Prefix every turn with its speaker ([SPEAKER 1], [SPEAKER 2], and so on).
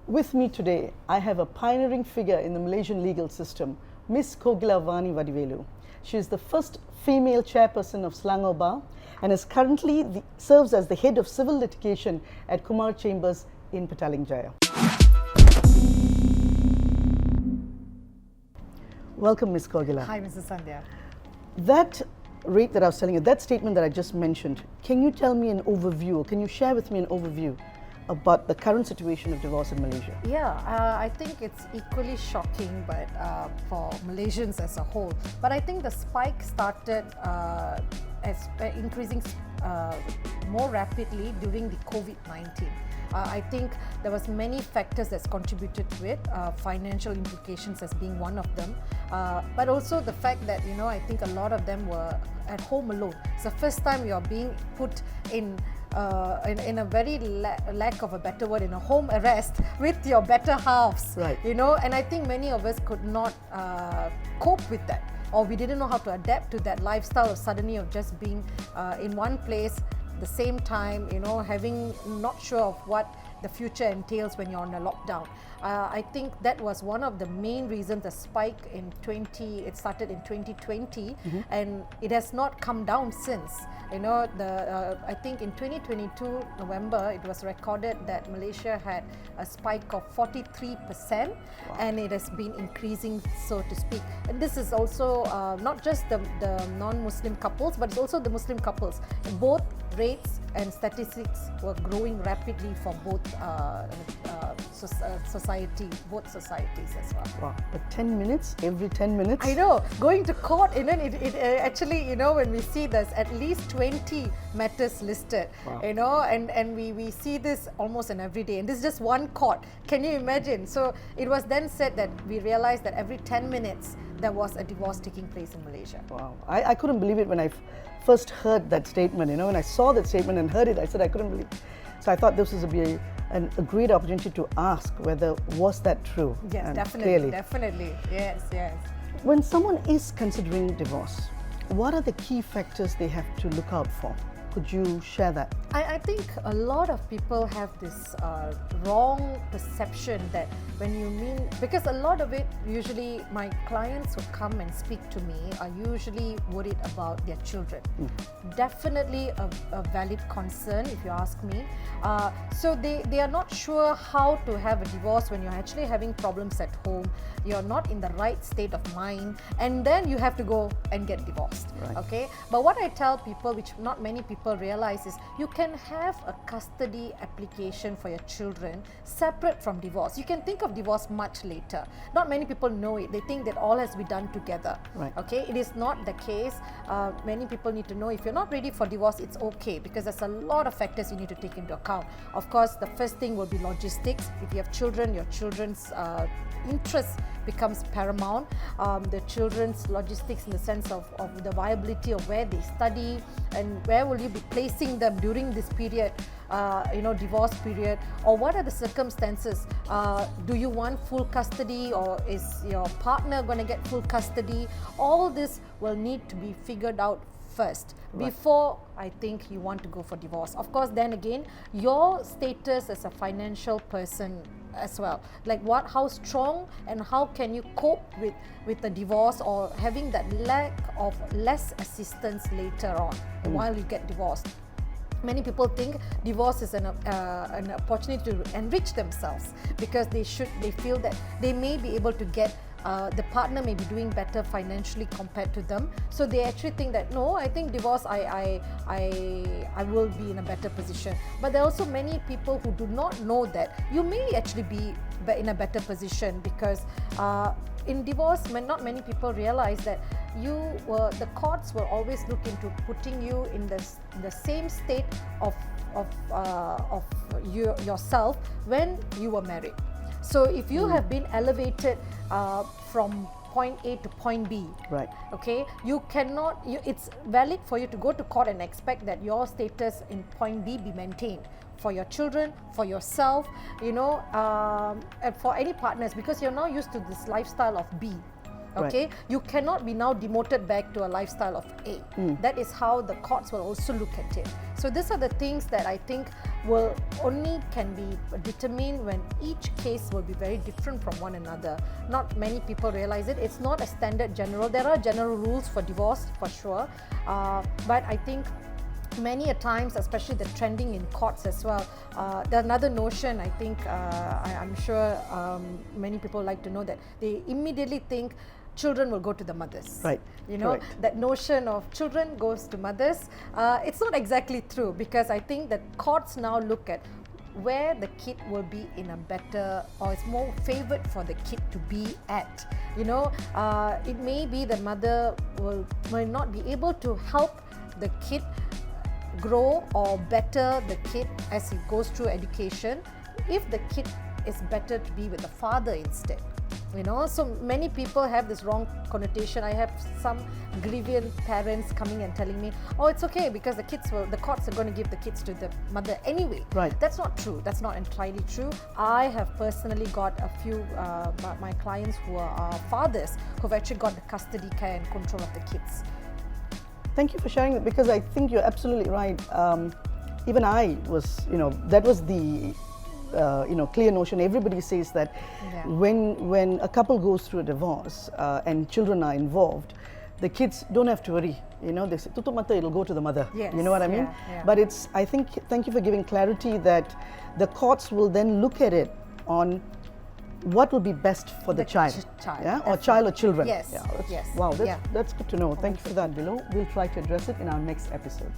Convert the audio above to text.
[SPEAKER 1] With me today, I have a pioneering figure in the Malaysian legal system, Miss Kokila Vaani. She is the first female chairperson of Selangor Bar and is currently serves as the head of civil litigation at Kumar Chambers in Petaling Jaya. Welcome, Miss Kokila.
[SPEAKER 2] Hi, Mrs. Sandhya.
[SPEAKER 1] That rate that I was telling you, that statement that I just mentioned, can you tell me an overview, or can you share with me an overview about the current situation of divorce in Malaysia?
[SPEAKER 2] Yeah, I think it's equally shocking, but for Malaysians as a whole. But I think the spike started increasing more rapidly during the COVID-19. I think there was many factors that's contributed to it, financial implications as being one of them, but also the fact that, I think a lot of them were at home alone. It's the first time you're being put in a very lack of a better word, in a home arrest with your better halves,
[SPEAKER 1] right.
[SPEAKER 2] And I think many of us could not cope with that, or we didn't know how to adapt to that lifestyle of suddenly of just being in one place the same time, having not sure of what the future entails when you're on a lockdown. I think that was one of the main reasons the spike it started in 2020, and it has not come down since. I think in 2022 November it was recorded that Malaysia had a spike of 43%, and it has been increasing, so to speak. And this is also not just the non-Muslim couples, but it's also the Muslim couples. Both rates and statistics were growing rapidly for both both societies as well.
[SPEAKER 1] Wow, but 10 minutes, every 10 minutes?
[SPEAKER 2] I know, going to court, and then it actually, when we see there's at least 20 matters listed,
[SPEAKER 1] wow.
[SPEAKER 2] and we see this almost an every day, and this is just one court. Can you imagine? So it was then said that we realized that every 10 minutes there was a divorce taking place in Malaysia.
[SPEAKER 1] Wow, I couldn't believe it when I first heard that statement. When I saw that statement and heard it, I said I couldn't believe it. So I thought this was a great opportunity to ask whether was that true.
[SPEAKER 2] Yes,
[SPEAKER 1] and
[SPEAKER 2] definitely, definitely. Yes.
[SPEAKER 1] When someone is considering divorce, what are the key factors they have to look out for? Could you share that?
[SPEAKER 2] I think a lot of people have this wrong perception that when you mean, because a lot of it, usually my clients who come and speak to me are usually worried about their children. Definitely a valid concern if you ask me. So they are not sure how to have a divorce when you're actually having problems at home, you're not in the right state of mind, and then you have to go and get divorced.
[SPEAKER 1] Right.
[SPEAKER 2] Okay? But what I tell people, which not many people realize, is you can have a custody application for your children separate from divorce. You can think of divorce much later. Not many people know it. They think that all has to be done together.
[SPEAKER 1] Right.
[SPEAKER 2] Okay, it is not the case. Many people need to know if you're not ready for divorce, it's okay, because there's a lot of factors you need to take into account. Of course, the first thing will be logistics. If you have children, your children's interest becomes paramount. The children's logistics in the sense of the viability of where they study and where will you be placing them during this period, divorce period, or what are the circumstances? Do you want full custody, or is your partner going to get full custody? All this will need to be figured out first, before I think you want to go for divorce. Of course, then again, your status as a financial person as well, like how strong and how can you cope with the divorce, or having that lack of less assistance later on while you get divorced. Many people think divorce is an opportunity to enrich themselves, because they feel that they may be able to get the partner may be doing better financially compared to them, so they actually think that no, I think divorce, I will be in a better position. But there are also many people who do not know that you may actually be in a better position, because in divorce, not many people realize that the courts will always look into putting you in the same state of yourself when you were married. So if you have been elevated from point A to point B,
[SPEAKER 1] right?
[SPEAKER 2] Okay, you cannot. It's valid for you to go to court and expect that your status in point B be maintained for your children, for yourself, and for any partners, because you're now used to this lifestyle of B. Okay, you cannot be now demoted back to a lifestyle of A. That is how the courts will also look at it. So these are the things that I think will only can be determined when each case will be very different from one another. Not many people realize it. It's not a standard general. There are general rules for divorce for sure, but I think many a times, especially the trending in courts as well, there's another notion I think I'm sure many people like to know, that they immediately think children will go to the mothers.
[SPEAKER 1] Right.
[SPEAKER 2] You know,
[SPEAKER 1] Correct.
[SPEAKER 2] that notion of children goes to mothers. It's not exactly true, because I think that courts now look at where the kid will be in a better, or it's more favored for the kid to be at. You know, it may be the mother will not be able to help the kid grow or better the kid as he goes through education, if the kid is better to be with the father instead. You know, so many people have this wrong connotation. I have some grievant parents coming and telling me, oh, it's okay because the courts are going to give the kids to the mother anyway.
[SPEAKER 1] Right.
[SPEAKER 2] That's not true. That's not entirely true. I have personally got a few my clients who are fathers who've actually got the custody, care and control of the kids.
[SPEAKER 1] Thank you for sharing that, because I think you're absolutely right. Even I was, that was the clear notion. Everybody says that when a couple goes through a divorce and children are involved, the kids don't have to worry. They say, "Tutup mata, it'll go to the mother."
[SPEAKER 2] Yes,
[SPEAKER 1] you know what I mean?
[SPEAKER 2] yeah.
[SPEAKER 1] But thank you for giving clarity that the courts will then look at it on what will be best for the child. Yeah, or child or children.
[SPEAKER 2] Yes.
[SPEAKER 1] Yeah,
[SPEAKER 2] Yes.
[SPEAKER 1] Wow,
[SPEAKER 2] Yeah.
[SPEAKER 1] that's good to know. Thank you for that, Bilo. We'll try to address it in our next episode.